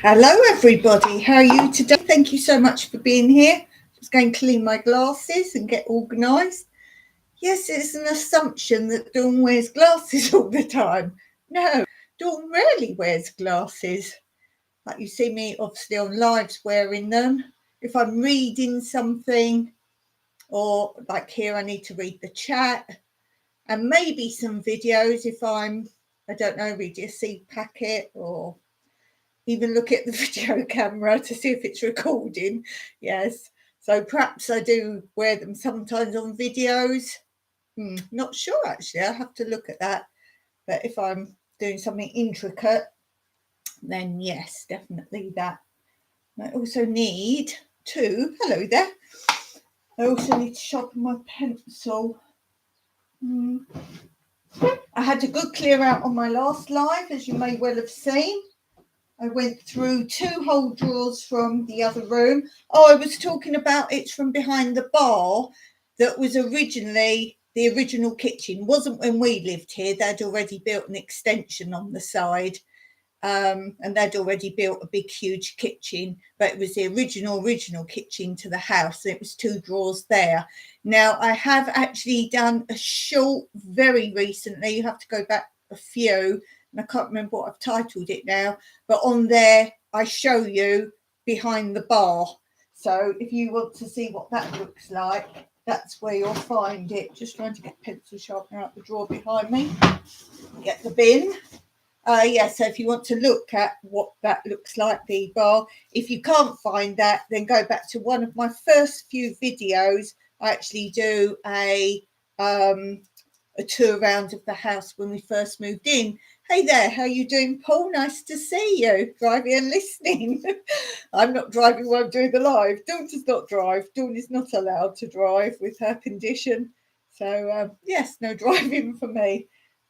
Hello everybody, how are you today? Thank you so much for being here. Just going to clean my glasses and get organised. Yes, it's an assumption that Dawn wears glasses all the time. No, Dawn rarely wears glasses. Like you see me obviously on lives wearing them. If I'm reading something, or like here I need to read the chat, and maybe some videos if I'm, I don't know, read a seed packet or even look at the video camera to see if it's recording. Yes, so perhaps I do wear them sometimes on videos. Not sure actually, I have to look at that. But if I'm doing something intricate, then yes, definitely that. I also need to, hello there, I also need to sharpen my pencil. I had a good clear out on my last live, as you may well have seen. I went through 2 whole drawers from the other room. Oh, I was talking about it's from behind the bar that was originally the original kitchen. Wasn't when we lived here. They'd already built an extension on the side, and they'd already built a big, huge kitchen. But it was the original kitchen to the house. And it was 2 drawers there. Now, I have actually done a short very recently. You have to go back a few. And I can't remember what I've titled it now, but on there I show you behind the bar. So if you want to see what that looks like, that's where you'll find it. Just trying to get pencil sharpener out the drawer behind me. Get the bin. So if you want to look at what that looks like, the bar, if you can't find that, then go back to one of my first few videos. I actually do a tour around of the house when we first moved in. Hey there, how you doing, Paul? Nice to see you, driving and listening. I'm not driving while I'm doing the live. Dawn does not drive. Dawn is not allowed to drive with her condition. So, yes, no driving for me.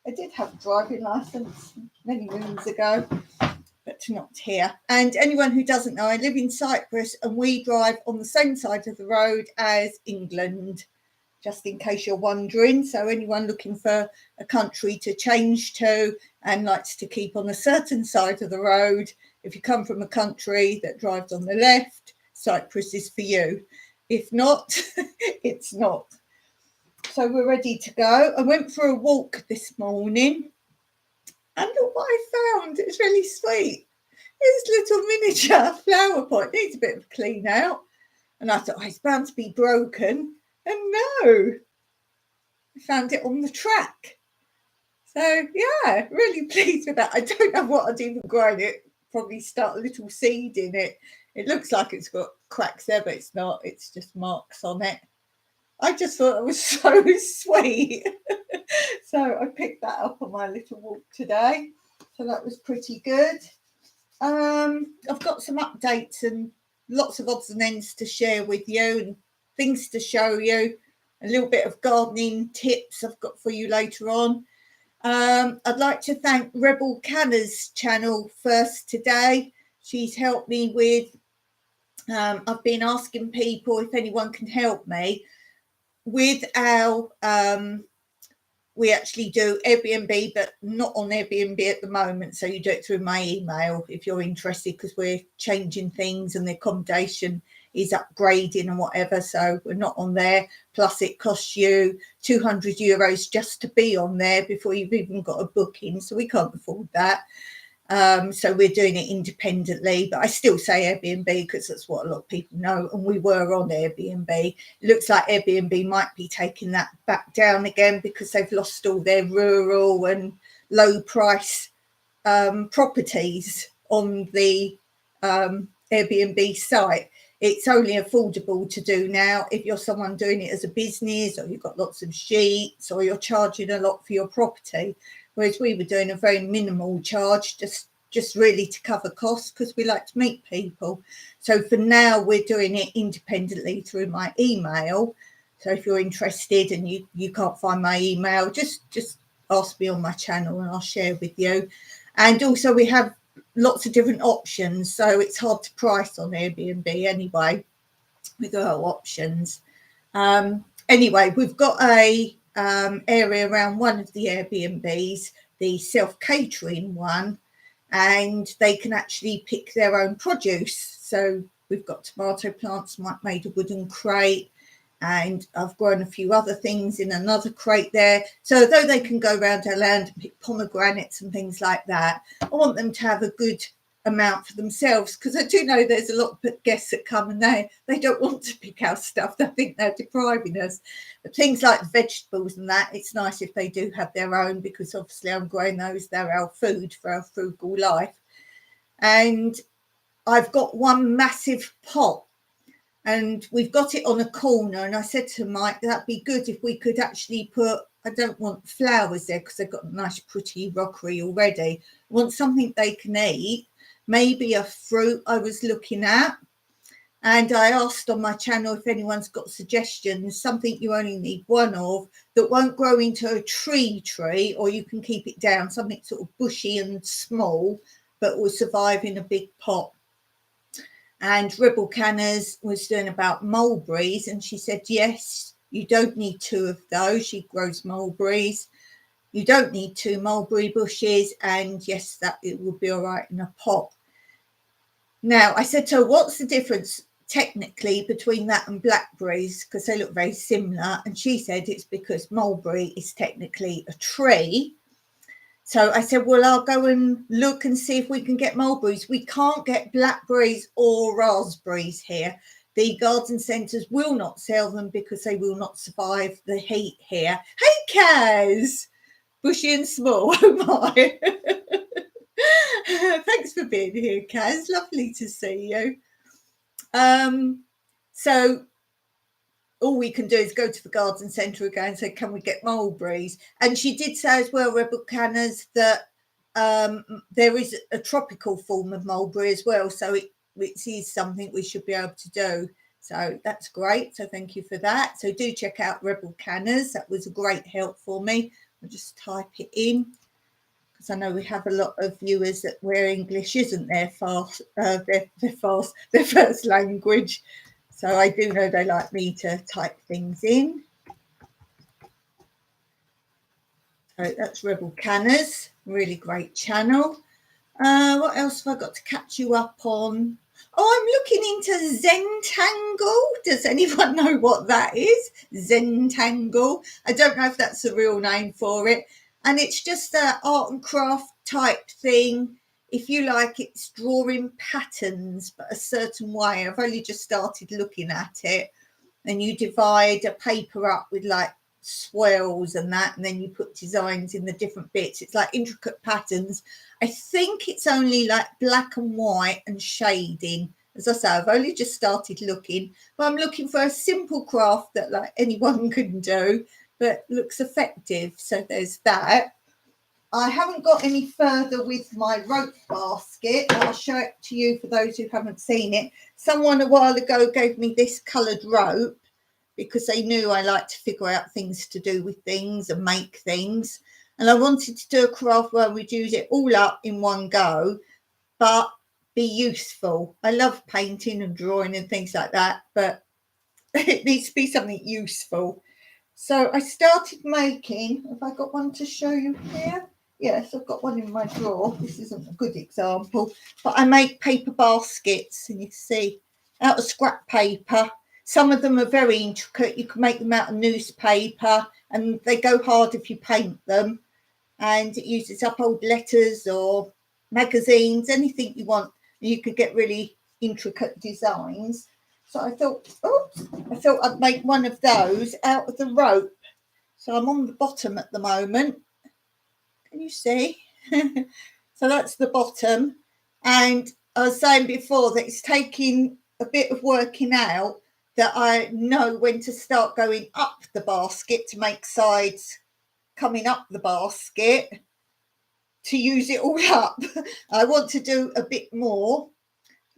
I did have a driving licence many moons ago, but not here. And anyone who doesn't know, I live in Cyprus and we drive on the same side of the road as England, just in case you're wondering. So anyone looking for a country to change to and likes to keep on a certain side of the road, if you come from a country that drives on the left, Cyprus is for you. If not, it's not. So we're ready to go. I went for a walk this morning and look what I found. It's really sweet. This little miniature flower pot needs a bit of a clean out. And I thought, it's bound to be broken. And no, I found it on the track. So yeah, really pleased with that. I don't know what I'd even grow in it. Probably start a little seed in it. It looks like it's got cracks there, but it's not. It's just marks on it. I just thought it was so sweet. So I picked that up on my little walk today. So that was pretty good. I've got some updates and lots of odds and ends to share with you and things to show you. A little bit of gardening tips I've got for you later on. I'd like to thank Rebel Canna's channel first today. She's helped me with, I've been asking people if anyone can help me with our, we actually do Airbnb, but not on Airbnb at the moment. So you do it through my email if you're interested, because we're changing things and the accommodation is upgrading and whatever. So we're not on there. Plus it costs you €200 just to be on there before you've even got a booking. So we can't afford that. So we're doing it independently, but I still say Airbnb because that's what a lot of people know. And we were on Airbnb. It looks like Airbnb might be taking that back down again because they've lost all their rural and low price properties on the Airbnb site. It's only affordable to do now if you're someone doing it as a business, or you've got lots of sheets, or you're charging a lot for your property. Whereas we were doing a very minimal charge, just really to cover costs, because we like to meet people. So for now, we're doing it independently through my email. So if you're interested and you can't find my email, just ask me on my channel and I'll share with you. And also we have lots of different options. So it's hard to price on Airbnb anyway with our options. Anyway, we've got a area around one of the Airbnbs, the self-catering one, and they can actually pick their own produce. So we've got tomato plants made of wooden crate, and I've grown a few other things in another crate there. So although they can go around our land and pick pomegranates and things like that, I want them to have a good amount for themselves, because I do know there's a lot of guests that come and they don't want to pick our stuff. They think they're depriving us. But things like vegetables and that, it's nice if they do have their own, because obviously I'm growing those. They're our food for our frugal life. And I've got one massive pot, and we've got it on a corner, and I said to Mike, that'd be good if we could actually put, I don't want flowers there because they've got a nice pretty rockery already. I want something they can eat, maybe a fruit I was looking at. And I asked on my channel if anyone's got suggestions, something you only need one of that won't grow into a tree, or you can keep it down, something sort of bushy and small, but will survive in a big pot. And Rebel Canners was doing about mulberries, and she said, yes, you don't need two of those. She grows mulberries. You don't need two mulberry bushes, and yes, that it will be all right in a pot. Now, I said to her, what's the difference technically between that and blackberries? Because they look very similar. And she said it's because mulberry is technically a tree. So I said, well, I'll go and look and see if we can get mulberries. We can't get blackberries or raspberries here. The garden centres will not sell them because they will not survive the heat here. Hey, Kaz! Bushy and small, oh my. Thanks for being here, Kaz. Lovely to see you. So all we can do is go to the garden centre again and say, can we get mulberries? And she did say as well, Rebel Canners, that there is a tropical form of mulberry as well. So it is something we should be able to do. So that's great. So thank you for that. So do check out Rebel Canners. That was a great help for me. I'll just type it in, because I know we have a lot of viewers that where English isn't their first language. So I do know they like me to type things in. So that's Rebel Canners, really great channel. What else have I got to catch you up on? Oh, I'm looking into Zentangle. Does anyone know what that is? Zentangle. I don't know if that's the real name for it. And it's just an art and craft type thing. If you like, it's drawing patterns, but a certain way. I've only just started looking at it. And you divide a paper up with like swirls and that, and then you put designs in the different bits. It's like intricate patterns. I think it's only like black and white and shading. As I say, I've only just started looking, but I'm looking for a simple craft that like anyone can do, but looks effective. So there's that. I haven't got any further with my rope basket. I'll show it to you for those who haven't seen it. Someone a while ago gave me this coloured rope because they knew I like to figure out things to do with things and make things. And I wanted to do a craft where we'd use it all up in one go, but be useful. I love painting and drawing and things like that, but it needs to be something useful. So I started making, have I got one to show you here? Yes, I've got one in my drawer. This isn't a good example, but I make paper baskets, and you see, out of scrap paper. Some of them are very intricate. You can make them out of newspaper, and they go hard if you paint them. And it uses up old letters or magazines, anything you want. You could get really intricate designs. So I thought I'd make one of those out of the rope. So I'm on the bottom at the moment. Can you see? So that's the bottom. And I was saying before that it's taking a bit of working out that I know when to start going up the basket to make sides coming up the basket to use it all up. I want to do a bit more.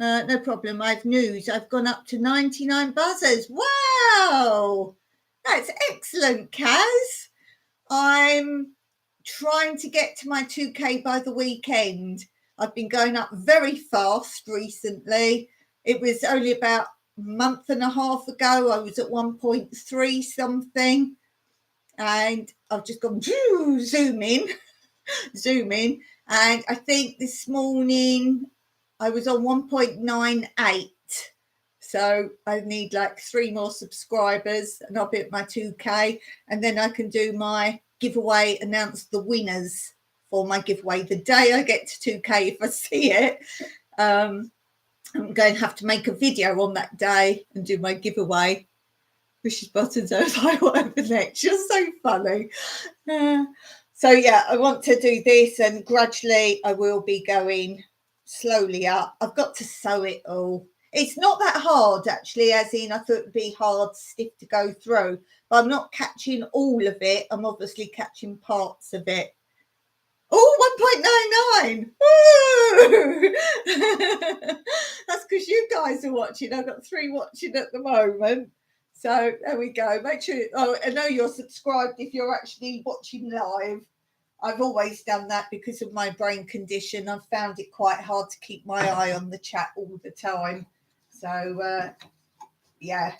No problem. I've news. I've gone up to 99 buzzers. Wow! That's excellent, Kaz. I'm trying to get to my 2K by the weekend. I've been going up very fast recently. It was only about a month and a half ago. I was at 1.3 something. And I've just gone zoom in. And I think this morning I was on 1.98. So I need like 3 more subscribers and I'll be at my 2K. And then I can do my giveaway, announce the winners for my giveaway the day I get to 2K if I see it. I'm going to have to make a video on that day and do my giveaway. Pushes buttons, I was like, whatever next. You're so funny. So yeah, I want to do this, and gradually I will be going slowly up. I've got to sew it all. It's not that hard, actually, as in I thought it'd be hard, stiff to go through, but I'm not catching all of it. I'm obviously catching parts of it. Oh, 1.99. That's because you guys are watching. I've got 3 watching at the moment. So there we go. Make sure, I know you're subscribed if you're actually watching live. I've always done that because of my brain condition. I've found it quite hard to keep my eye on the chat all the time. So, yeah.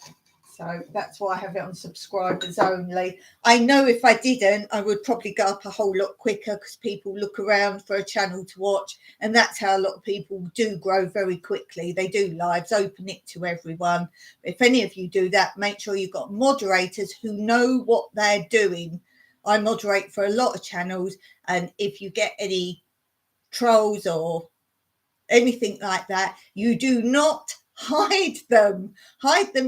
So that's why I have it on subscribers only. I know if I didn't, I would probably go up a whole lot quicker because people look around for a channel to watch. And that's how a lot of people do grow very quickly. They do lives, open it to everyone. If any of you do that, make sure you've got moderators who know what they're doing. I moderate for a lot of channels. And if you get any trolls or anything like that, you do not hide them.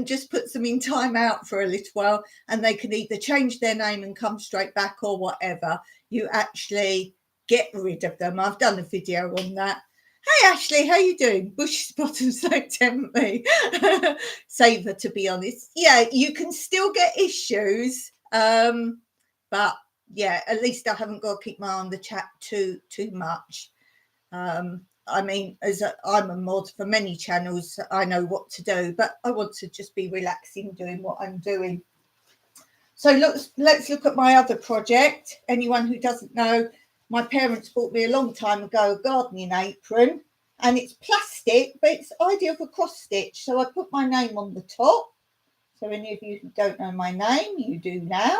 Just puts them in timeout for a little while, and they can either change their name and come straight back or whatever. You actually get rid of them. I've done a video on that. Hey Ashley, how you doing? Bush's bottoms don't tempt me. Saver, to be honest. Yeah, you can still get issues, but yeah, at least I haven't got to keep my eye on the chat too much. I mean, I'm a mod for many channels, I know what to do, but I want to just be relaxing doing what I'm doing. So let's look at my other project. Anyone who doesn't know, my parents bought me a long time ago a gardening apron, and it's plastic, but it's ideal for cross stitch. So I put my name on the top. So any of you who don't know my name, you do now,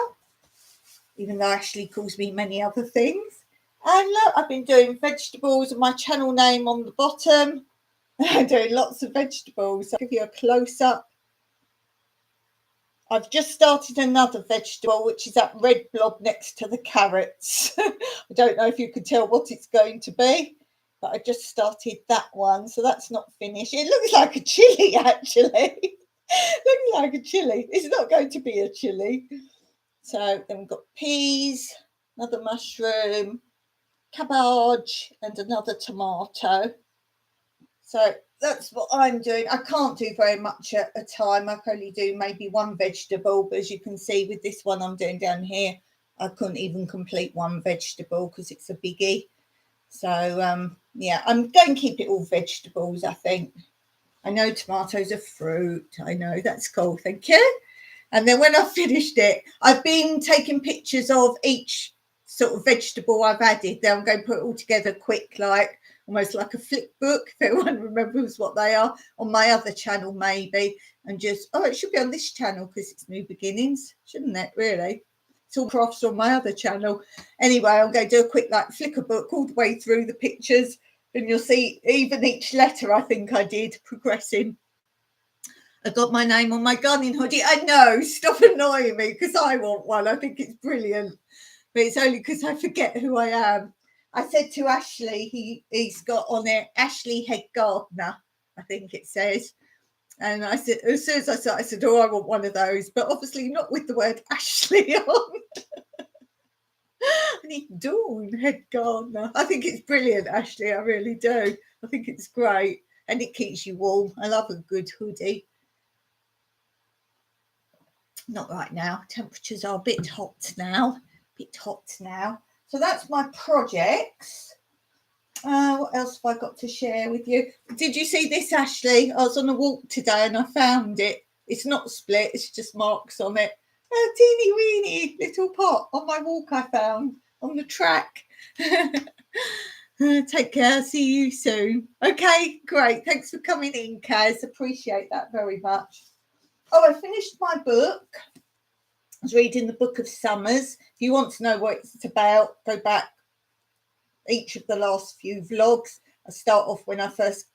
even though Ashley calls me many other things. And look, I've been doing vegetables and my channel name on the bottom. I'm doing lots of vegetables. I'll give you a close-up. I've just started another vegetable, which is that red blob next to the carrots. I don't know if you could tell what it's going to be, but I just started that one. So that's not finished. It looks like a chilli, actually. Looks like a chilli. It's not going to be a chilli. So then we've got peas, another mushroom, cabbage, and another tomato. So that's what I'm doing. I can't do very much at a time. I can only do maybe one vegetable, but as you can see with this one I'm doing down here, I couldn't even complete one vegetable because it's a biggie. So yeah, I'm going to keep it all vegetables, I think. I know tomatoes are fruit. I know, that's cool, thank you. And then when I've finished it, I've been taking pictures of each sort of vegetable I've added. Then I'm going to put it all together quick, like almost like a flip book, if everyone remembers what they are, on my other channel maybe. And just, it should be on this channel because it's New Beginnings, shouldn't it, really? It's all crafts on my other channel. Anyway, I'm going to do a quick like flicker book all the way through the pictures. And you'll see even each letter I think I did progressing. I got my name on my gardening hoodie. I know, stop annoying me because I want one. I think it's brilliant. But it's only because I forget who I am. I said to Ashley, he's got on it, Ashley Head Gardener, I think it says. And I said, as soon as I saw it, I said, I want one of those. But obviously not with the word Ashley on. I need Dawn Head Gardener. I think it's brilliant, Ashley. I really do. I think it's great. And it keeps you warm. I love a good hoodie. Not right now. Temperatures are a bit hot now. So that's my projects. What else have I got to share with you? Did you see this, Ashley? I was on a walk today and I found it. It's not split. It's just marks on it. A teeny weeny little pot on my walk I found on the track. Take care. See you soon. Okay, great. Thanks for coming in, Kaz. Appreciate that very much. I finished my book. I was reading the Book of Summers. If you want to know what it's about, go back each of the last few vlogs. I start off when I first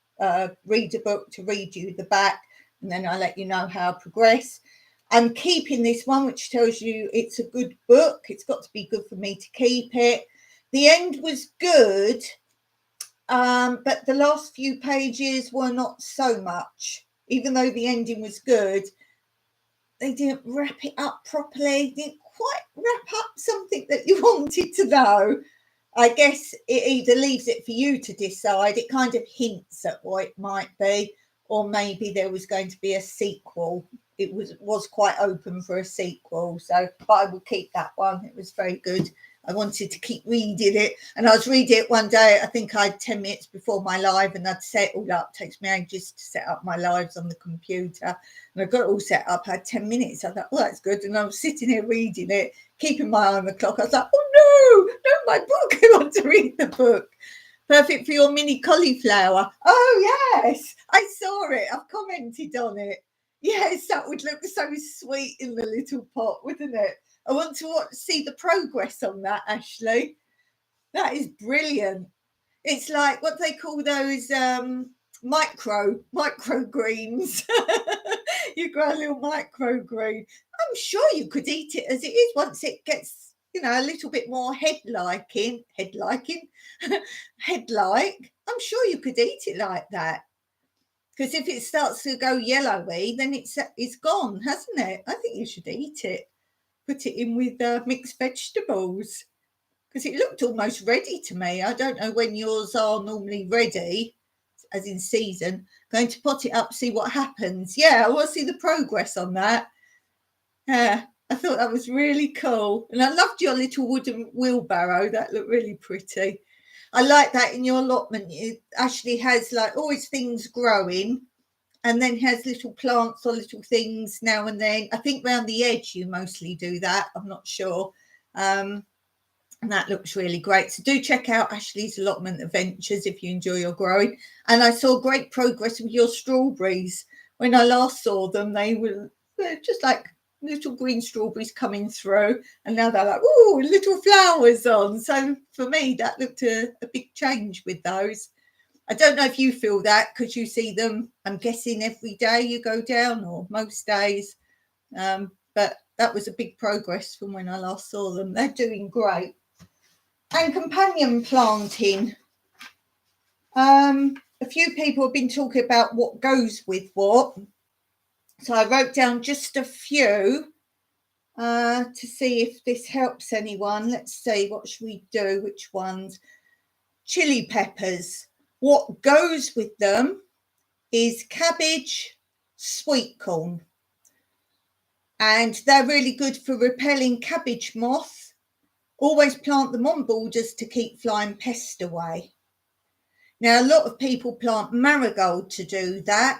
read a book to read you the back, and then I let you know how I progress. I'm keeping this one, which tells you it's a good book. It's got to be good for me to keep it. The end was good, but the last few pages were not so much. Even though the ending was good, they didn't wrap it up properly. Didn't quite wrap up something that you wanted to know. I guess it either leaves it for you to decide. It kind of hints at what it might be, or maybe there was going to be a sequel. It was quite open for a sequel. So, but I will keep that one. It was very good. I wanted to keep reading it, and I was reading it one day. I think I had 10 minutes before my live, and I'd set it all up. It takes me ages to set up my lives on the computer, and I got it all set up. I had 10 minutes. I thought, oh, that's good. And I was sitting here reading it, keeping my eye on the clock. I was like, oh no, not my book. I want to read the book. Perfect for your mini cauliflower. Oh yes, I saw it. I've commented on it. Yes, that would look so sweet in the little pot, wouldn't it? I want to see the progress on that, Ashley. That is brilliant. It's like what they call those microgreens. You grow a little microgreen. I'm sure you could eat it as it is once it gets, you know, a little bit more head-like. I'm sure you could eat it like that. Because if it starts to go yellowy, then it's gone, hasn't it? I think you should eat it. Put it in with mixed vegetables, because it looked almost ready to me. I don't know when yours are normally ready, as in season. Going to pot it up, see what happens. Yeah, I want to see the progress on that. Yeah, I thought that was really cool. And I loved your little wooden wheelbarrow. That looked really pretty. I like that in your allotment. It actually has like always things growing, and then has little plants or little things now and then. I think around the edge you mostly do that. I'm not sure. And that looks really great. So do check out Ashley's Allotment Adventures if you enjoy your growing. And I saw great progress with your strawberries. When I last saw them, they're just like little green strawberries coming through. And now they're like, ooh, little flowers on. So for me, that looked a big change with those. I don't know if you feel that because you see them, I'm guessing, every day you go down, or most days. But that was a big progress from when I last saw them. They're doing great. And companion planting. A few people have been talking about what goes with what. So I wrote down just a few to see if this helps anyone. Let's see, what should we do? Which ones? Chili peppers. What goes with them is cabbage, sweet corn. And they're really good for repelling cabbage moth. Always plant them on borders to keep flying pests away. Now, a lot of people plant marigold to do that.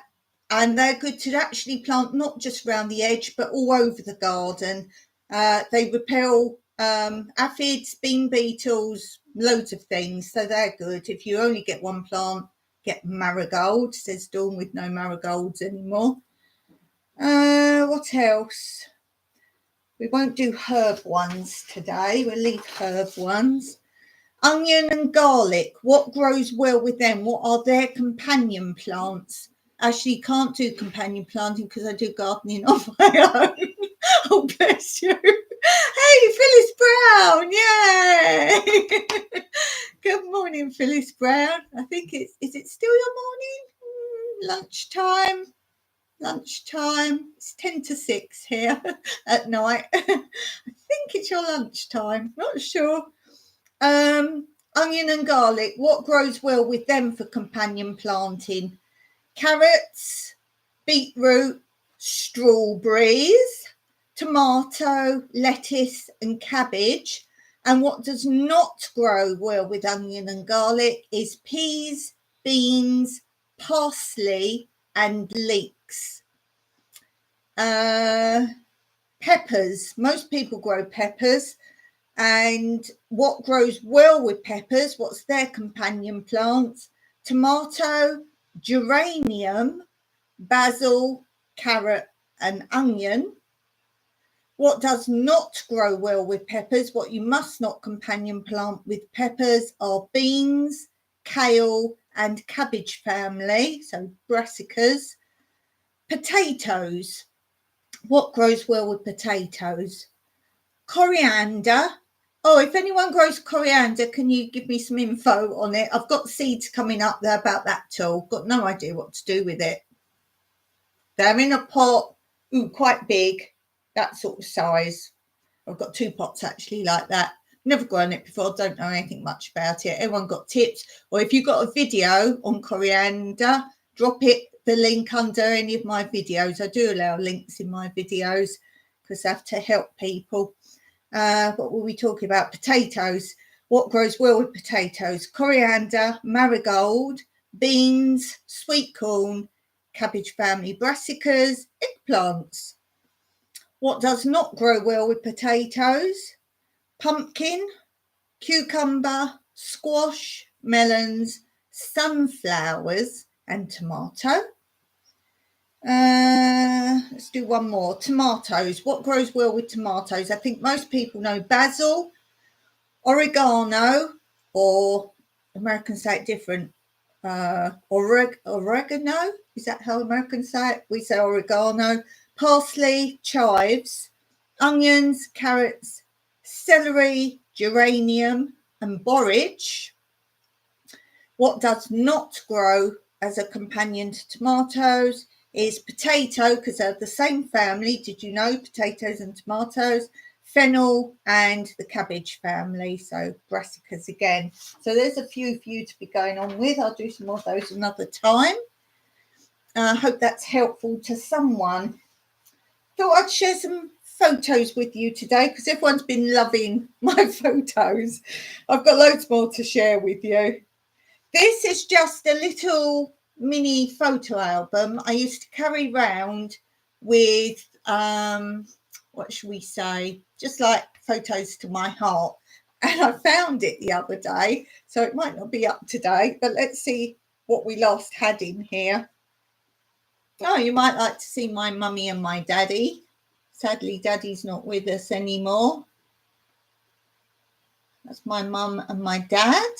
And they're good to actually plant not just around the edge, but all over the garden. They repel aphids, bean beetles, loads of things. So they're good. If you only get one plant, get marigold, says Dawn, with no marigolds anymore. What else? We won't do herb ones today. We'll leave herb ones. Onion and garlic. What grows well with them? What are their companion plants? Actually, can't do companion planting because I do gardening on my own. Oh, bless you. Hey, Phyllis Brown. Yay. Good morning, Phyllis Brown. I think is it still your morning? Lunchtime. It's 10 to 6 here at night. I think it's your lunchtime. Not sure. Onion and garlic. What grows well with them for companion planting? Carrots, beetroot, strawberries, tomato, lettuce and cabbage. And what does not grow well with onion and garlic is peas, beans, parsley and leeks. Peppers. Most people grow peppers. And what grows well with peppers? What's their companion plants? Tomato, geranium, basil, carrot and onion. What does not grow well with peppers, what you must not companion plant with peppers, are beans, kale and cabbage family, so brassicas. Potatoes. What grows well with potatoes? Coriander. Oh, if anyone grows coriander, can you give me some info on it? I've got seeds coming up there about that too. Got no idea what to do with it. They're in a pot, quite big, that sort of size. I've got 2 pots actually like that. Never grown it before, don't know anything much about it. Everyone got tips? Or if you've got a video on coriander, drop it, the link under any of my videos. I do allow links in my videos because I have to help people. What were we talking about? Potatoes. What grows well with potatoes? Coriander, marigold, beans, sweet corn, cabbage family brassicas, eggplants. What does not grow well with potatoes? Pumpkin, cucumber, squash, melons, sunflowers and tomato. Let's do one more. Tomatoes. What grows well with tomatoes? I think most people know basil, oregano, or Americans say it different. Oregano. Is that how Americans say it? We say oregano. Parsley, chives, onions, carrots, celery, geranium, and borage. What does not grow as a companion to tomatoes is potato, because they're the same family. Did you know potatoes and tomatoes? Fennel and the cabbage family, so brassicas again. So there's a few for you to be going on with. I'll do some more of those another time. I hope that's helpful to someone. Thought I'd share some photos with you today because everyone's been loving my photos. I've got loads more to share with you. This is just a little mini photo album I used to carry around with, what should we say, just like photos to my heart. And I found it the other day, so it might not be up to date, but let's see what we last had in here. Oh, you might like to see my mummy and my daddy. Sadly, daddy's not with us anymore. That's my mum and my dad.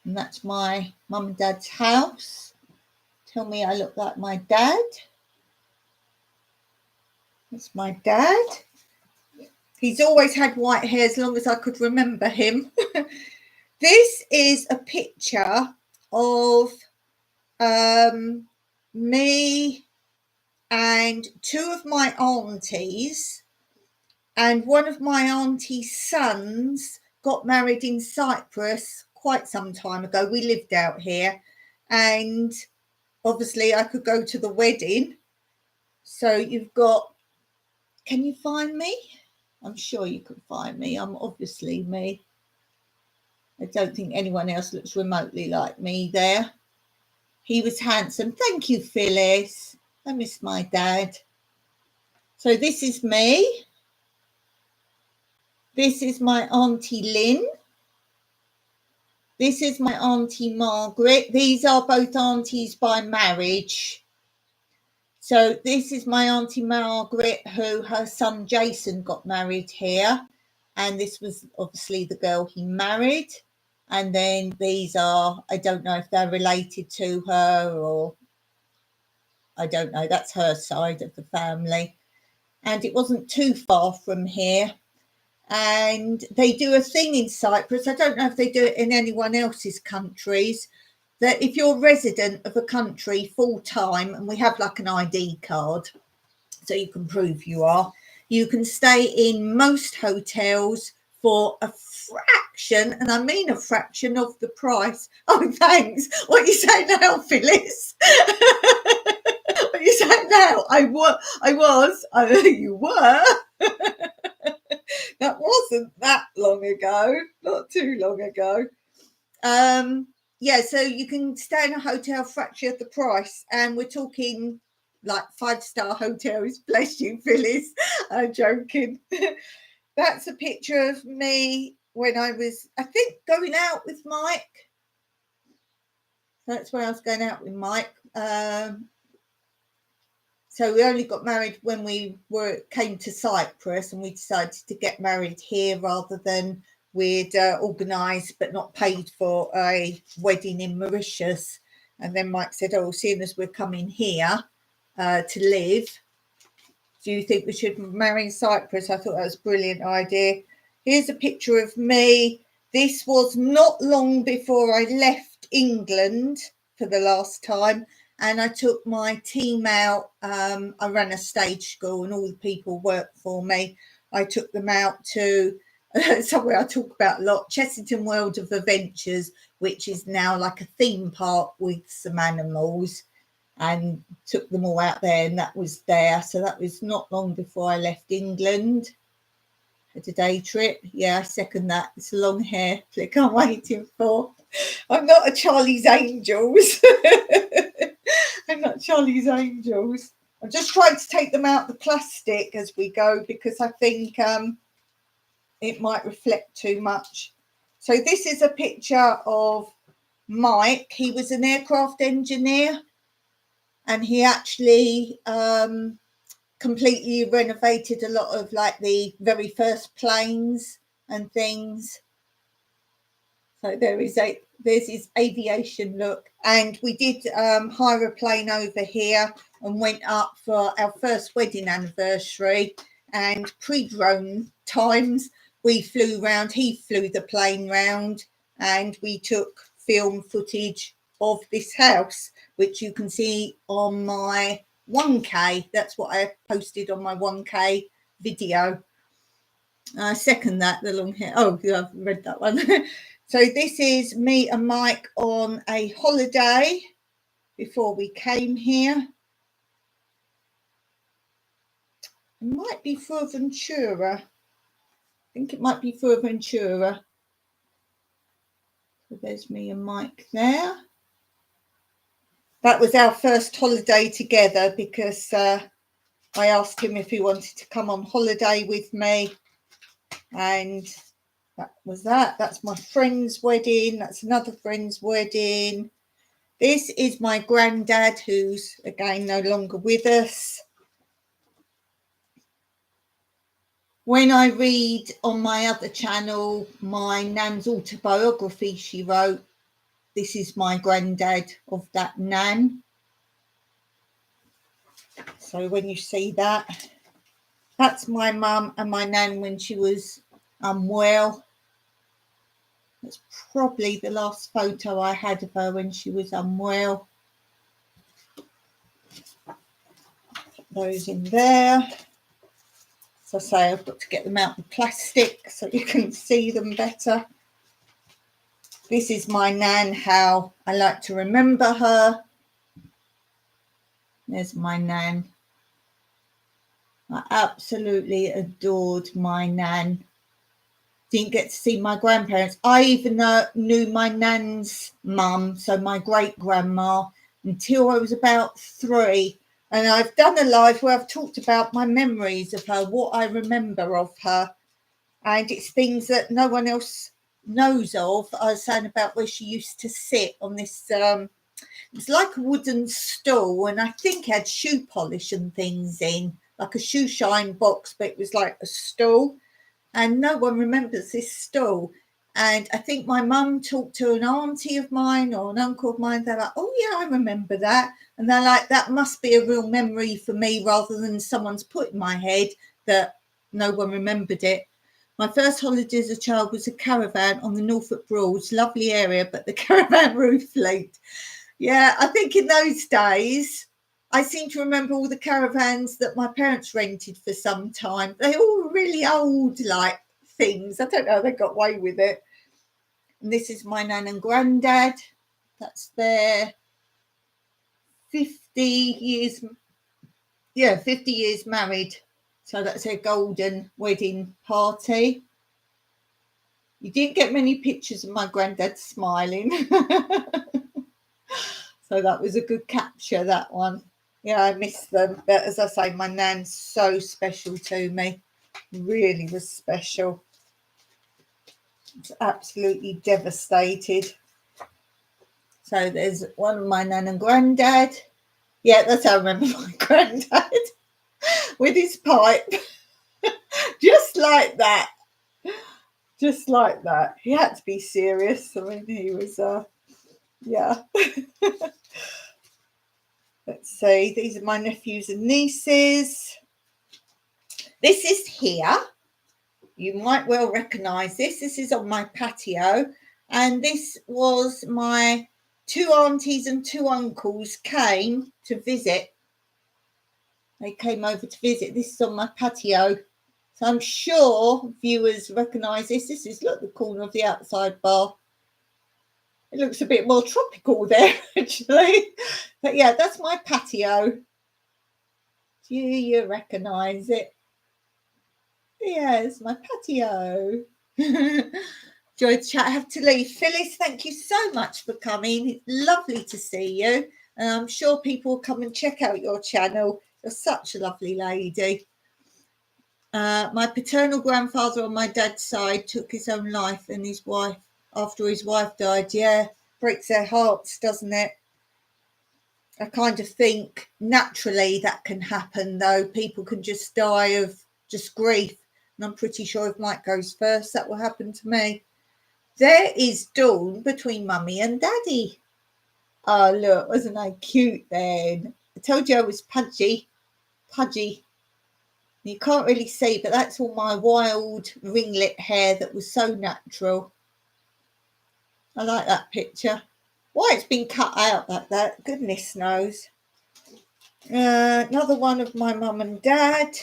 And that's my mum and dad's house. Tell me I look like my dad. That's my dad. He's always had white hair as long as I could remember him. This is a picture of me and 2 of my aunties, and one of my auntie's sons got married in Cyprus quite some time ago. We lived out here, and obviously I could go to the wedding. So you've got, can you find me? I'm sure you can find me. I'm obviously me. I don't think anyone else looks remotely like me there. He was handsome. Thank you, Phyllis. I miss my dad. So this is me. This is my Auntie Lynn. This is my Auntie Margaret. These are both aunties by marriage. So this is my Auntie Margaret, who her son Jason got married here. And this was obviously the girl he married. And then these are, I don't know if they're related to her or I don't know. That's her side of the family. And it wasn't too far from here. And they do a thing in Cyprus. I don't know if they do it in anyone else's countries, that if you're a resident of a country full time, and we have like an ID card, so you can prove you are, you can stay in most hotels for a fraction, and I mean a fraction of the price. Oh, thanks. What are you saying now, Phyllis? What are you saying now? You were. That wasn't that long ago, not too long ago. Yeah, so you can stay in a hotel fraction of the price, and we're talking like 5-star hotels. Bless you, Phyllis. I'm joking. That's a picture of me when I was, I think, going out with Mike. That's when I was going out with Mike. So So we only got married when we came to Cyprus, and we decided to get married here rather than we'd organised but not paid for a wedding in Mauritius. And then Mike said, oh, seeing as we're coming here to live, do you think we should marry in Cyprus? I thought that was a brilliant idea. Here's a picture of me. This was not long before I left England for the last time. And I took my team out. I ran a stage school and all the people worked for me. I took them out to somewhere I talk about a lot, Chessington World of Adventures, which is now like a theme park with some animals, and took them all out there, and that was there. So that was not long before I left England. Had a day trip. Yeah, I second that. It's a long hair flick I'm waiting for. I'm not a Charlie's Angels. I'm not Charlie's Angels. I'm just trying to take them out the plastic as we go, because I think it might reflect too much. So this is a picture of Mike. He was an aircraft engineer, and he actually completely renovated a lot of like the very first planes and things. So there's his aviation look. And we did hire a plane over here and went up for our first wedding anniversary, and pre-drone times we flew round. He flew the plane round, and we took film footage of this house, which you can see on my 1K. That's what I posted on my 1K video. Second that, the long hair. Oh, I've read that one. So this is me and Mike on a holiday before we came here. It might be Fuerteventura. I think it might be Fuerteventura. So there's me and Mike there. That was our first holiday together, because I asked him if he wanted to come on holiday with me, and that was that. That's my friend's wedding. That's another friend's wedding. This is my granddad, who's again no longer with us. When I read on my other channel my nan's autobiography she wrote, this is my granddad of that nan. So when you see that, that's my mum and my nan when she was unwell. That's probably the last photo I had of her when she was unwell. Put those in there. As I say, I've got to get them out of the plastic so you can see them better. This is my nan, how I like to remember her. There's my nan. I absolutely adored my nan. Didn't get to see my grandparents. I even knew my nan's mum, so my great-grandma, until I was about 3. And I've done a live where I've talked about my memories of her, what I remember of her. And it's things that no one else knows of. I was saying about where she used to sit on this, it's like a wooden stool, and I think it had shoe polish and things in, like a shoe shine box, but it was like a stool. And no one remembers this stool. And I think my mum talked to an auntie of mine or an uncle of mine. They're like, oh, yeah, I remember that. And they're like, that must be a real memory for me, rather than someone's put in my head that no one remembered it. My first holiday as a child was a caravan on the Norfolk Broads. Lovely area, but the caravan roof leaked. Yeah, I think in those days, I seem to remember all the caravans that my parents rented for some time. They're all really old, like, things. I don't know how they got away with it. And this is my nan and granddad. That's their 50 years. Yeah, 50 years married. So that's their golden wedding party. You didn't get many pictures of my granddad smiling. So that was a good capture, that one. Yeah, I miss them. But as I say, my nan's so special to me. Really was special. I was absolutely devastated. So there's one of my nan and granddad. Yeah, that's how I remember my granddad with his pipe. Just like that. Just like that. He had to be serious. I mean, he was, yeah. Let's see. These are my nephews and nieces. This is here. You might well recognise this. This is on my patio. And this was my 2 aunties and 2 uncles came to visit. They came over to visit. This is on my patio. So I'm sure viewers recognise this. This is, look, the corner of the outside bar. It looks a bit more tropical there, actually. But yeah, that's my patio. Do you recognise it? Yeah, it's my patio. Enjoyed the chat. I have to leave. Phyllis, thank you so much for coming. It's lovely to see you. And I'm sure people will come and check out your channel. You're such a lovely lady. My paternal grandfather on my dad's side took his own life, and his wife, after his wife died. Yeah, breaks their hearts, doesn't it? I kind of think naturally that can happen, though. People can just die of just grief. And I'm pretty sure if Mike goes first, that will happen to me. There is Dawn between Mummy and Daddy. Oh, look, wasn't I cute then? I told you I was pudgy. You can't really see, but that's all my wild ringlet hair that was so natural. I like that picture. Why it's been cut out like that, goodness knows. Another one of my mum and dad.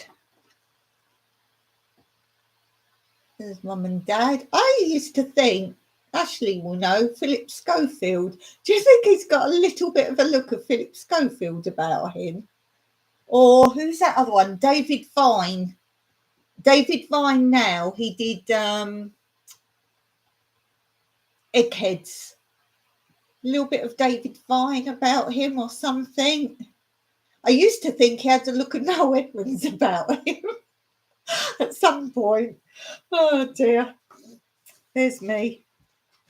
There's Mum and Dad. I used to think, Ashley will know, Philip Schofield. Do you think he's got a little bit of a look of Philip Schofield about him? Or who's that other one? David Vine. David Vine now, he did Eggheads. A little bit of David Vine about him or something. I used to think he had the look of Noel Edmonds about him at some point. Oh dear. There's me.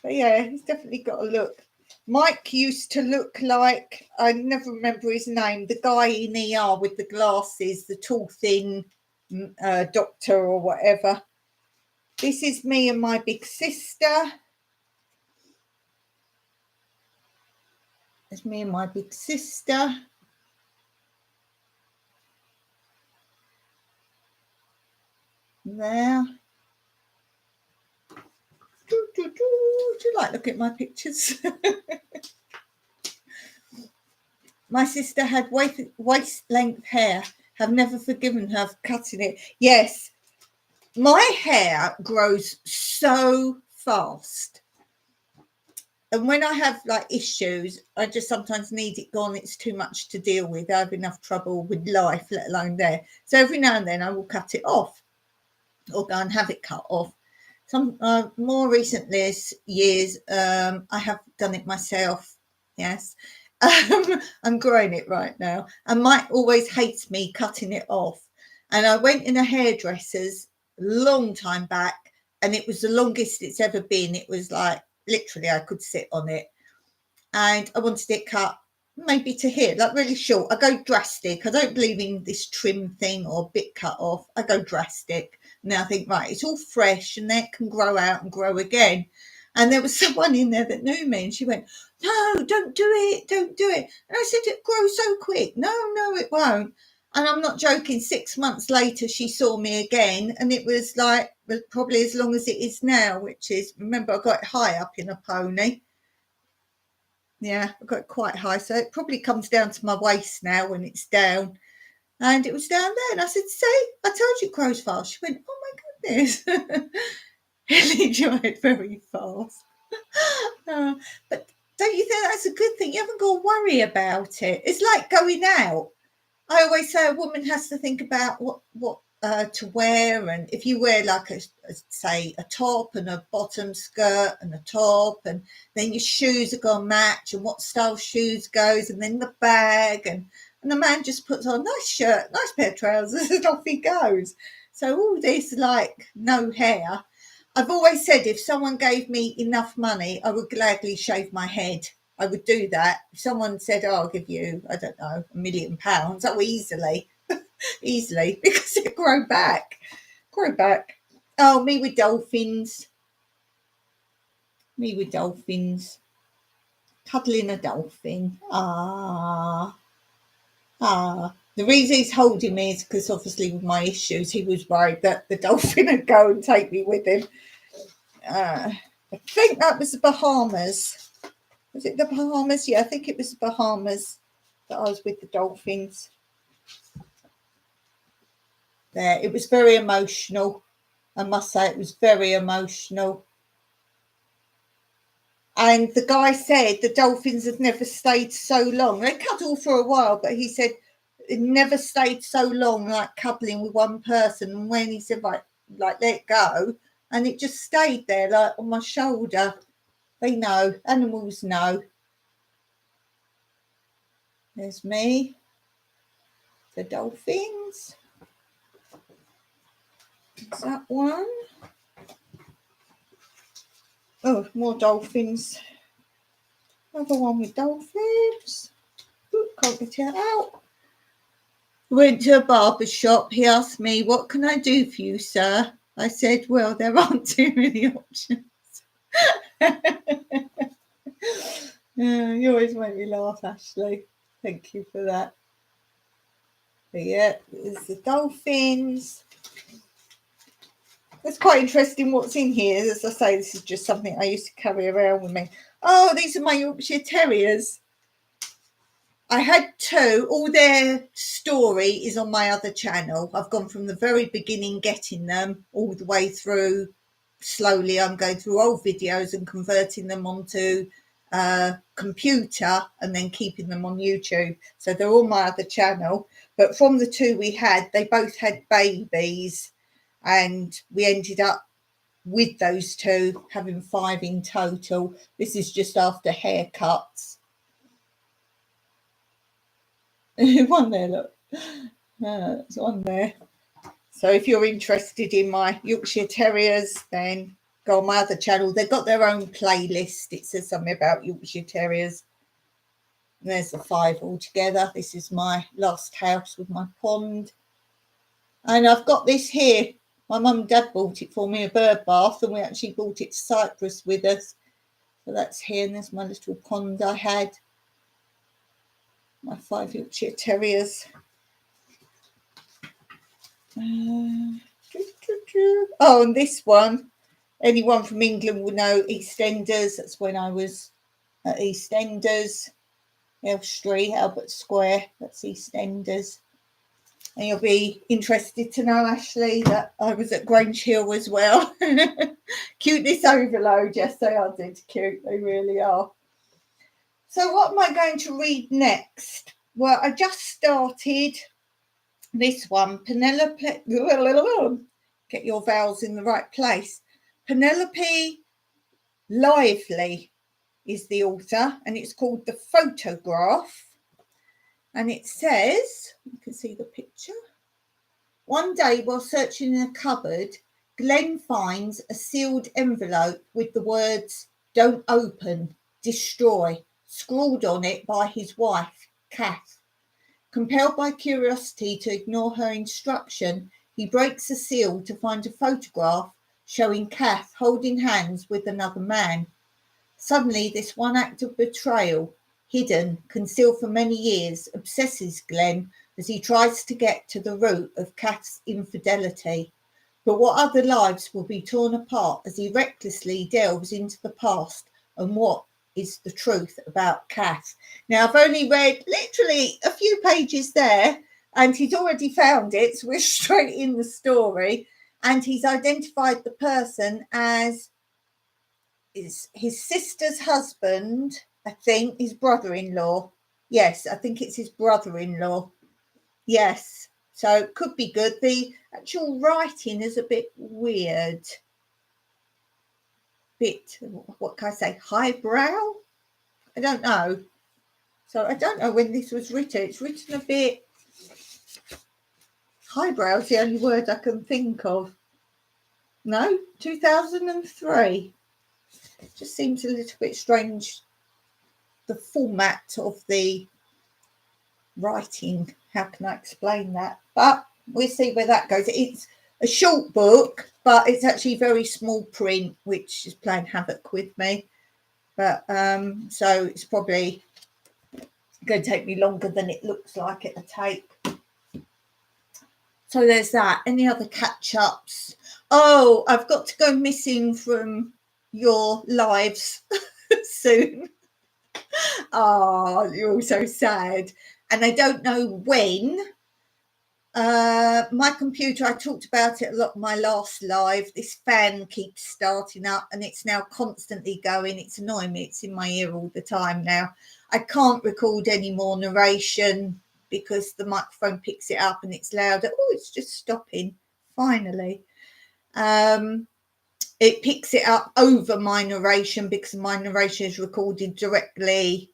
But yeah, he's definitely got a look. Mike used to look like, I never remember his name, the guy in ER with the glasses, the tall, thin doctor or whatever. This is me and my big sister. There's me and my big sister. There. Do you like looking at my pictures? My sister had waist length hair. Have never forgiven her for cutting it. Yes, my hair grows so fast. And when I have like issues, I just sometimes need it gone. It's too much to deal with. I have enough trouble with life, let alone there. So every now and then I will cut it off or go and have it cut off. Some more recent years, I have done it myself. Yes. I'm growing it right now. And Mike always hates me cutting it off. And I went in a hairdresser's a long time back, and it was the longest it's ever been. It was like literally I could sit on it. And I wanted it cut maybe to here, like really short. I go drastic. I don't believe in this trim thing or bit cut off. I go drastic. Now I think, right, it's all fresh and that can grow out and grow again. And there was someone in there that knew me, and she went, no, don't do it. Don't do it. And I said, it grows so quick. No, it won't. And I'm not joking. 6 months later, she saw me again, and it was like probably as long as it is now, which is, remember, I got it high up in a pony. Yeah, I got it quite high. So it probably comes down to my waist now when it's down. And it was down there. And I said, see, I told you it grows fast. She went, oh, my goodness. Ellie dried very fast. But don't you think that's a good thing? You haven't got to worry about it. It's like going out. I always say a woman has to think about what to wear, and if you wear like say a top and a bottom skirt and a top, and then your shoes are going to match, and what style shoes goes, and then the bag, and the man just puts on a nice shirt, nice pair of trousers, and off he goes. So all this like no hair. I've always said if someone gave me enough money, I would gladly shave my head. I would do that. If someone said, oh, I'll give you, I don't know, £1 million, oh, easily, easily, because it grow back. Oh, me with dolphins. Cuddling a dolphin. The reason he's holding me is because obviously with my issues, he was worried that the dolphin would go and take me with him. I think that was the Bahamas. Was it the Bahamas? Yeah, I think it was the Bahamas that I was with the dolphins. There, it was very emotional. I must say it was very emotional. And the guy said the dolphins had never stayed so long. They cuddled for a while, but he said it never stayed so long, like cuddling with one person. And when he said, like let it go, and it just stayed there, like on my shoulder. They know. Animals know. There's me. The dolphins. Is that one? Oh, more dolphins. Another one with dolphins. Ooh, can't get it out. Went to a barber shop. He asked me, what can I do for you, sir? I said, well, there aren't too many options. You always make me laugh, Ashley. Thank you for that. But yeah, there's the dolphins. It's quite interesting what's in here. As I say, this is just something I used to carry around with me. Oh, these are my Yorkshire Terriers. I had two. All their story is on my other channel. I've gone from the very beginning getting them all the way through. Slowly I'm going through old videos and converting them onto a computer and then keeping them on YouTube. So they're on my other channel. But from the two we had, they both had babies, and we ended up with those two having 5 in total. This is just after haircuts. One there, look. There's one there. So if you're interested in my Yorkshire Terriers, then go on my other channel. They've got their own playlist. It says something about Yorkshire Terriers. And there's the 5 altogether. This is my last house with my pond. And I've got this here. My mum and dad bought it for me, a bird bath, and we actually brought it to Cyprus with us. So that's here, and there's my little pond I had. My 5 Yorkshire Terriers. Oh, and this one, anyone from England will know EastEnders. That's when I was at EastEnders, Elstree, Albert Square. That's EastEnders. And you'll be interested to know, Ashley, that I was at Grange Hill as well. Cuteness overload. Yes, they are dead cute. They really are. So what am I going to read next? Well, I just started this one, Penelope. Get your vowels in the right place. Penelope Lively is the author, and it's called The Photograph. And it says, you can see the picture. One day while searching in a cupboard, Glenn finds a sealed envelope with the words, "Don't open, destroy," scrawled on it by his wife, Kath. Compelled by curiosity to ignore her instruction, he breaks the seal to find a photograph showing Kath holding hands with another man. Suddenly, this one act of betrayal, hidden, concealed for many years, obsesses Glenn as he tries to get to the root of Kath's infidelity. But what other lives will be torn apart as he recklessly delves into the past, and what is the truth about Kath? Now, I've only read literally a few pages there, and he's already found it, so we're straight in the story. And he's identified the person as his sister's husband, I think, his brother-in-law. Yes, I think it's his brother-in-law. Yes, so it could be good. The actual writing is a bit weird. What can I say, highbrow? I don't know. So I don't know when this was written. It's written a bit highbrow is the only word I can think of. No, 2003. Just seems a little bit strange the format of the writing. How can I explain that? But we'll see where that goes. It's a short book, but it's actually very small print, which is playing havoc with me. But so it's probably going to take me longer than it looks like it'll take. So there's that. Any other catch-ups? Oh, I've got to go missing from your lives soon. Oh, you're all so sad. And I don't know when. My computer, I talked about it a lot in my last live. This fan keeps starting up and it's now constantly going. It's annoying me. It's in my ear all the time now. I can't record any more narration because the microphone picks it up and it's louder. Oh, it's just stopping finally. It picks it up over my narration because my narration is recorded directly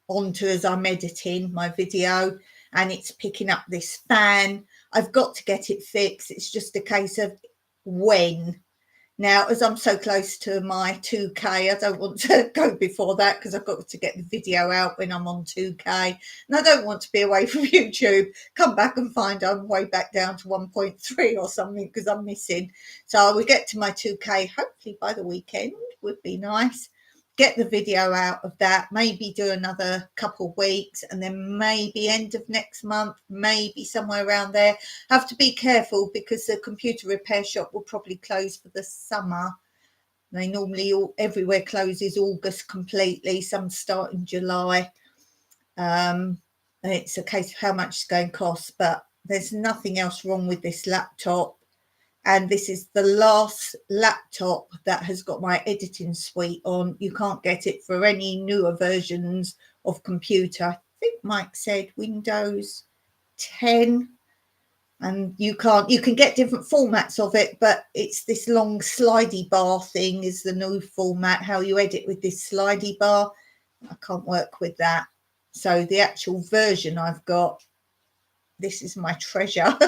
onto as I'm editing my video, and it's picking up this fan. I've got to get it fixed. It's just a case of when. Now, as I'm so close to my 2K, I don't want to go before that because I've got to get the video out when I'm on 2K. And I don't want to be away from YouTube, come back and find I'm way back down to 1.3 or something because I'm missing. So I will get to my 2K hopefully by the weekend, would be nice. Get the video out of that, maybe do another couple of weeks, and then maybe end of next month, maybe somewhere around there. Have to be careful because the computer repair shop will probably close for the summer. They normally everywhere closes August completely, some start in July. And it's a case of how much it's going to cost, but there's nothing else wrong with this laptop. And this is the last laptop that has got my editing suite on. You can't get it for any newer versions of computer. I think Mike said Windows 10. And you can get different formats of it, but it's this long slidey bar thing is the new format, how you edit with this slidey bar. I can't work with that. So the actual version I've got, this is my treasure.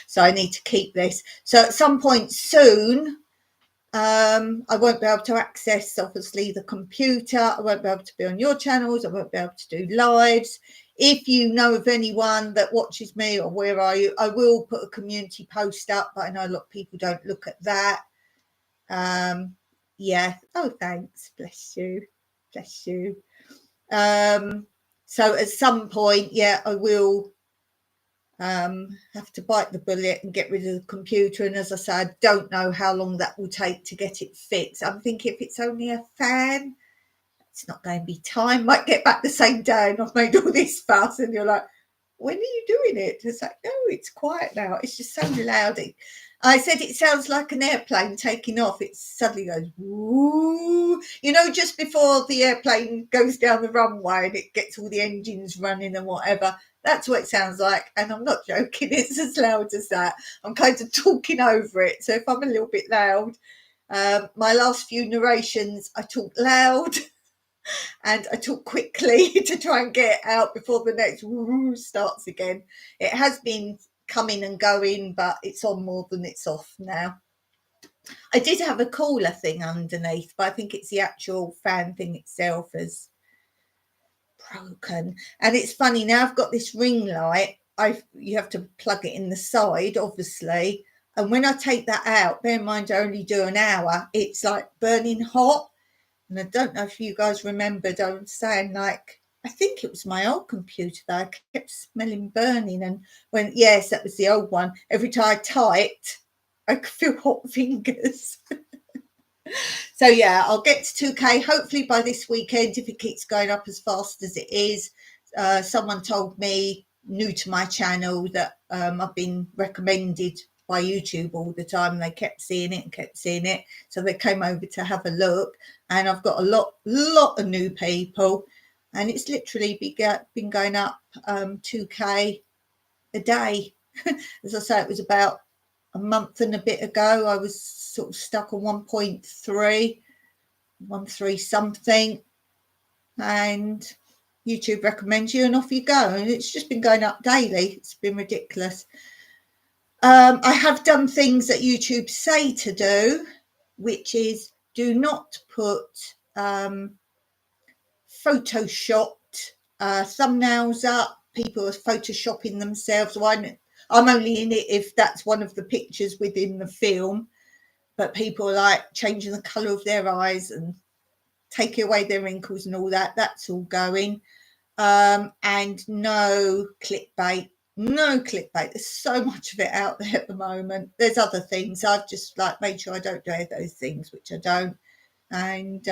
So I need to keep this. So at some point soon, I won't be able to access, obviously, the computer. I won't be able to be on your channels. I won't be able to do lives. If you know of anyone that watches me or where are you, I will put a community post up, but I know a lot of people don't look at that. Yeah. Oh, thanks. Bless you. Bless you. So at some point, yeah, I will have to bite the bullet and get rid of the computer. And as I said, I don't know how long that will take to get it fixed. I'm thinking if it's only a fan, it's not going to be time. Might get back the same day and I've made all this fuss and you're like, when are you doing it? It's like, no, it's quiet now. It's just so loud. I said it sounds like an airplane taking off. It suddenly goes, woo. You know, just before the airplane goes down the runway and it gets all the engines running and whatever. That's what it sounds like. And I'm not joking. It's as loud as that. I'm kind of talking over it. So if I'm a little bit loud, my last few narrations, I talk loud and I talk quickly to try and get out before the next woo starts again. It has been coming and going, but it's on more than it's off now. I did have a cooler thing underneath, but I think it's the actual fan thing itself is broken. And it's funny, now I've got this ring light. You have to plug it in the side, obviously. And when I take that out, bear in mind I only do an hour, it's like burning hot. And I don't know if you guys remembered, I was saying, like, I think it was my old computer that I kept smelling burning. And when, yes, that was the old one. Every time I typed, I could feel hot fingers. So, yeah, I'll get to 2K hopefully by this weekend if it keeps going up as fast as it is. Someone told me, new to my channel, that I've been recommended by YouTube all the time, and they kept seeing it. So they came over to have a look, and I've got a lot of new people, and it's literally been going up 2K a day. As I say, it was about a month and a bit ago. I was sort of stuck on 1.3 something, and YouTube recommends you and off you go. And it's just been going up daily. It's been ridiculous. I have done things that YouTube say to do, which is do not put photoshopped thumbnails up. People are photoshopping themselves. So I'm only in it if that's one of the pictures within the film. But people are like changing the colour of their eyes and taking away their wrinkles and all that. That's all going. And no clickbait. No clickbait. There's so much of it out there at the moment. There's other things. I've just like made sure I don't do those things, which I don't. And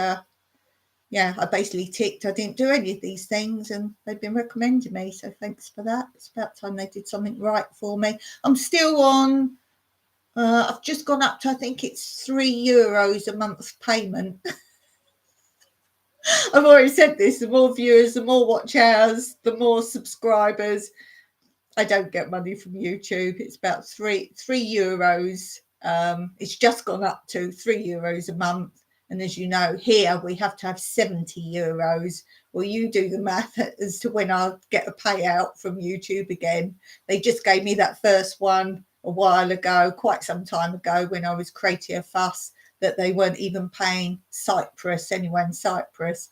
yeah, I basically ticked I didn't do any of these things, and they've been recommending me. So thanks for that. It's about time they did something right for me. I'm still on. I've just gone up to, I think it's €3 a month payment. I've already said this, the more viewers, the more watch hours, the more subscribers. I don't get money from YouTube. It's about €3. It's just gone up to €3 a month. And as you know, here we have to have €70. Well, you do the math as to when I'll get a payout from YouTube again. They just gave me that first one a while ago, quite some time ago, when I was creating a fuss that they weren't even paying Cyprus, anyone in Cyprus.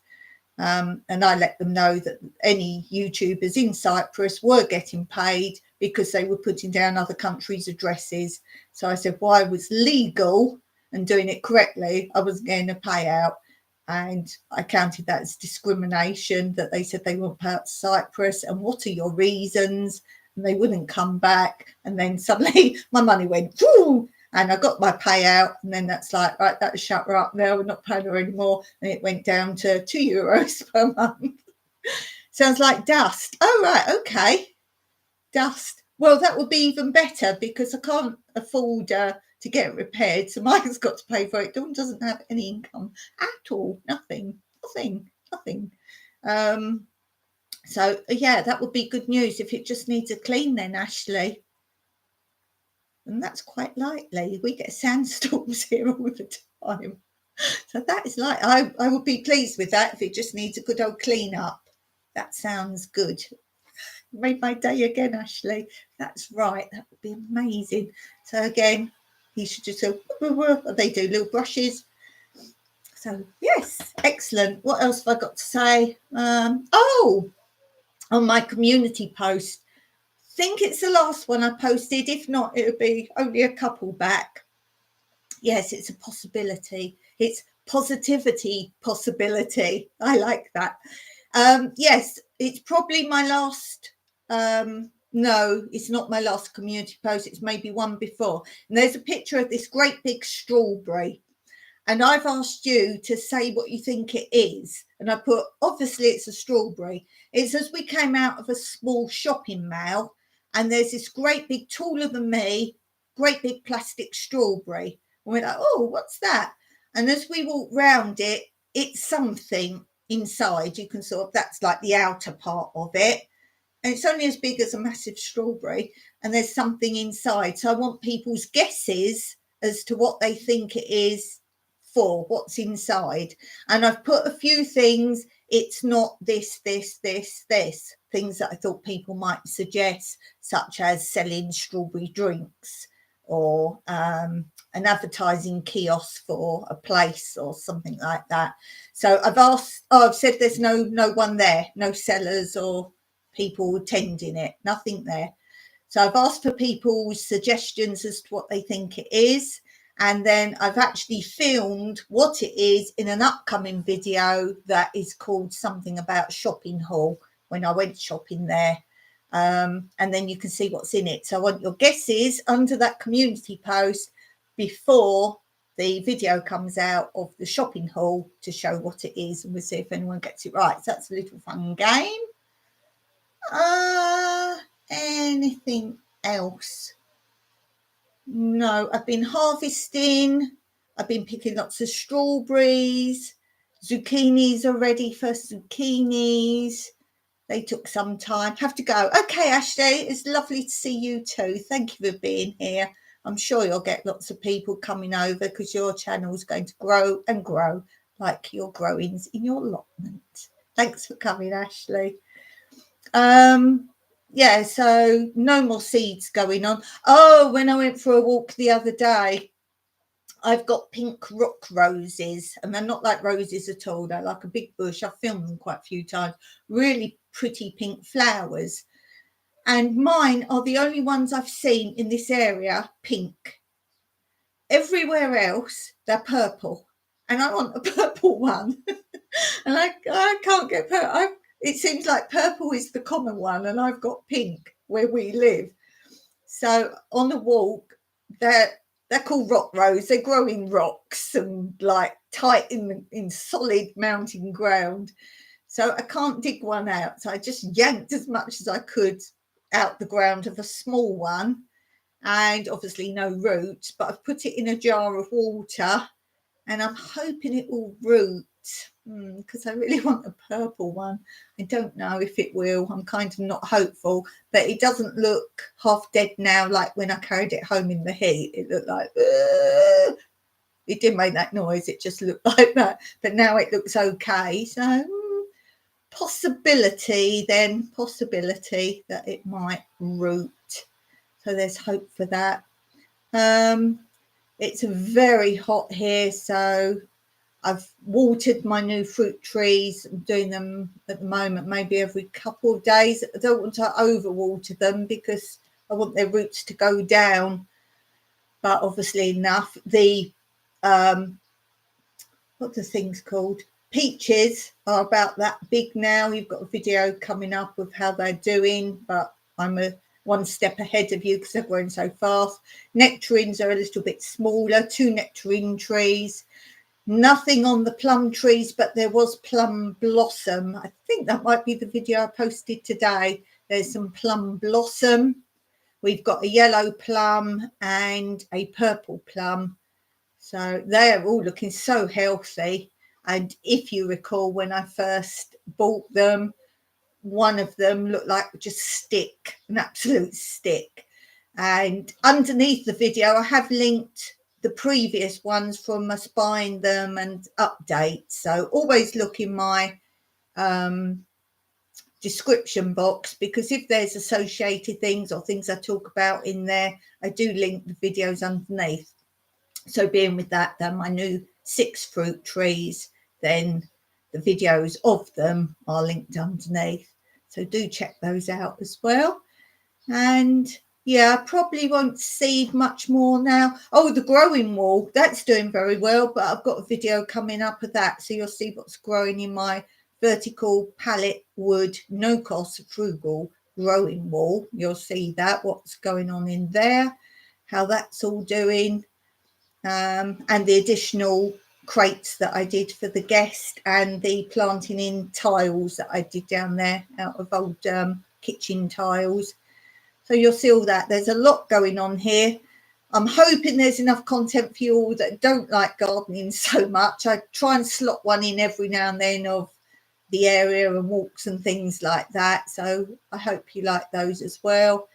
And I let them know that any YouTubers in Cyprus were getting paid because they were putting down other countries' addresses. So I said, well, I was legal and doing it correctly, I wasn't getting a payout. And I counted that as discrimination, that they said they wouldn't pay out to Cyprus. And what are your reasons? And they wouldn't come back. And then suddenly my money went, whoo, and I got my payout. And then that's like, right, that's shut her up now. We're not paying her anymore. And it went down to €2 per month. Sounds like dust. Oh, right. Okay. Dust. Well, that would be even better because I can't afford to get it repaired. So Mike's got to pay for it. Dawn doesn't have any income at all. Nothing. So, yeah, that would be good news if it just needs a clean then, Ashley. And that's quite likely. We get sandstorms here all the time. So that is like, I would be pleased with that if it just needs a good old clean up. That sounds good. Made my day again, Ashley. That's right. That would be amazing. So again, you should just go, they do little brushes. So yes, excellent. What else have I got to say? On my community post, think it's the last one I posted. If not, it'll be only a couple back. Yes, it's a possibility. It's positivity possibility. I like that. Yes, it's probably my last. No, it's not my last community post. It's maybe one before. And there's a picture of this great big strawberry. And I've asked you to say what you think it is. And I put, obviously, it's a strawberry. It's as we came out of a small shopping mall. And there's this great big, taller than me, great big plastic strawberry. And we're like, oh, what's that? And as we walk round it, it's something inside. You can sort of, that's like the outer part of it. And it's only as big as a massive strawberry. And there's something inside. So I want people's guesses as to what they think it is for, what's inside. And I've put a few things. It's not this, things that I thought people might suggest, such as selling strawberry drinks or an advertising kiosk for a place or something like that. So I've said there's no one there, no sellers or people attending it, nothing there. So I've asked for people's suggestions as to what they think it is. And then I've actually filmed what it is in an upcoming video that is called something about shopping haul when I went shopping there. And then you can see what's in it. So I want your guesses under that community post before the video comes out of the shopping haul to show what it is. And we'll see if anyone gets it right. So that's a little fun game. Anything else? No, I've been harvesting. I've been picking lots of strawberries. Zucchinis are ready for zucchinis. They took some time. Have to go. Okay, Ashley, it's lovely to see you too. Thank you for being here. I'm sure you'll get lots of people coming over because your channel is going to grow and grow like your growings in your allotment. Thanks for coming, Ashley. Yeah, so no more seeds going on. Oh, when I went for a walk the other day, I've got pink rock roses, and they're not like roses at all. They're like a big bush. I've filmed them quite a few times. Really pretty pink flowers. And mine are the only ones I've seen in this area pink. Everywhere else, they're purple. And I want a purple one. And I can't get purple. It seems like purple is the common one, and I've got pink where we live. So on the walk, they're called rock rose. They grow in rocks and like tight in solid mountain ground. So I can't dig one out. So I just yanked as much as I could out the ground of a small one, and obviously no roots, but I've put it in a jar of water, and I'm hoping it will root because I really want a purple one. I don't know if it will. I'm kind of not hopeful, but it doesn't look half dead now like when I carried it home in the heat. It looked like it didn't make that noise, it just looked like that, but now it looks okay. So possibility that it might root. So there's hope for that. It's very hot here, so I've watered my new fruit trees. I'm doing them at the moment maybe every couple of days. I don't want to overwater them because I want their roots to go down, but obviously enough. The what are things called? Peaches are about that big now. You've got a video coming up of how they're doing, but I'm one step ahead of you because they're growing so fast. Nectarines are a little bit smaller, 2 nectarine trees. Nothing on the plum trees, but there was plum blossom. I think that might be the video I posted today. There's some plum blossom. We've got a yellow plum and a purple plum. So they're all looking so healthy. And if you recall, when I first bought them, one of them looked like just stick, an absolute stick. And underneath the video, I have linked the previous ones from us buying them and updates. So always look in my description box, because if there's associated things or things I talk about in there, I do link the videos underneath. So being with that, they're my new 6 fruit trees, then the videos of them are linked underneath. So do check those out as well. And yeah, I probably won't seed much more now. Oh, the growing wall, that's doing very well, but I've got a video coming up of that. So you'll see what's growing in my vertical pallet wood, no cost, frugal growing wall. You'll see that, what's going on in there, how that's all doing. And the additional crates that I did for the guest, and the planting in tiles that I did down there out of old kitchen tiles. So you'll see all that. There's a lot going on here. I'm hoping there's enough content for you all that don't like gardening so much. I try and slot one in every now and then of the area and walks and things like that. So I hope you like those as well.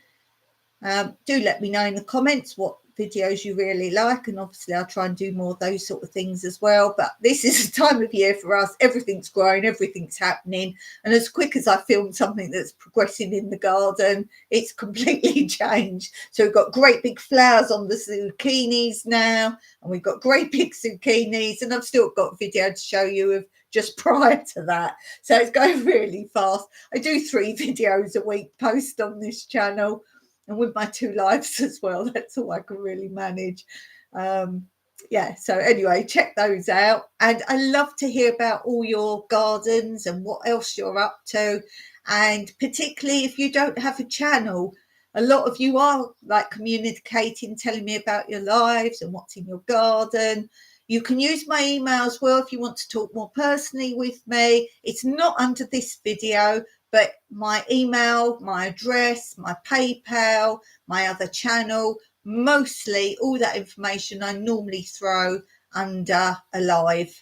Do let me know in the comments what videos you really like, and obviously I'll try and do more of those sort of things as well. But this is the time of year for us. Everything's growing, everything's happening, and as quick as I film something that's progressing in the garden, it's completely changed. So we've got great big flowers on the zucchinis now, and we've got great big zucchinis, and I've still got a video to show you of just prior to that. So it's going really fast. I do 3 videos a week post on this channel, and with my 2 lives as well, that's all I can really manage. Yeah, so anyway, check those out. And I love to hear about all your gardens and what else you're up to. And particularly if you don't have a channel, a lot of you are like communicating, telling me about your lives and what's in your garden. You can use my email as well if you want to talk more personally with me. It's not under this video, but my email, my address, my PayPal, my other channel, mostly all that information I normally throw under a live.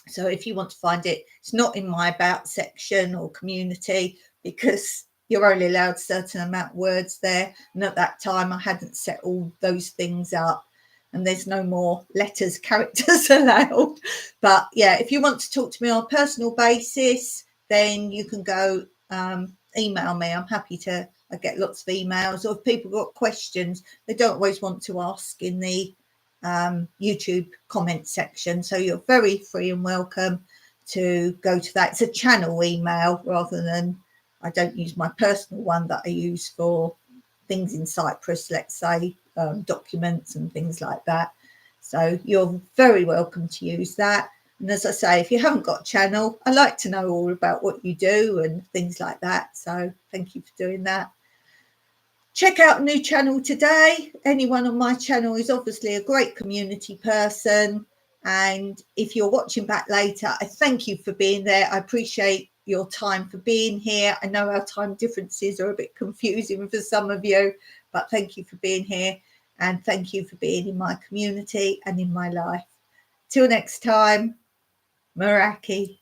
So if you want to find it, it's not in my about section or community, because you're only allowed a certain amount of words there. And at that time, I hadn't set all those things up. And there's no more letters, characters allowed. But yeah, if you want to talk to me on a personal basis, then you can go email me. I'm happy to. I get lots of emails, or if people got questions they don't always want to ask in the YouTube comment section. So you're very free and welcome to go to that. It's a channel email rather than, I don't use my personal one that I use for things in Cyprus, let's say, documents and things like that. So you're very welcome to use that. And as I say, if you haven't got a channel, I like to know all about what you do and things like that. So thank you for doing that. Check out a new channel today. Anyone on my channel is obviously a great community person. And if you're watching back later, I thank you for being there. I appreciate your time for being here. I know our time differences are a bit confusing for some of you, but thank you for being here. And thank you for being in my community and in my life. Till next time, Meraki.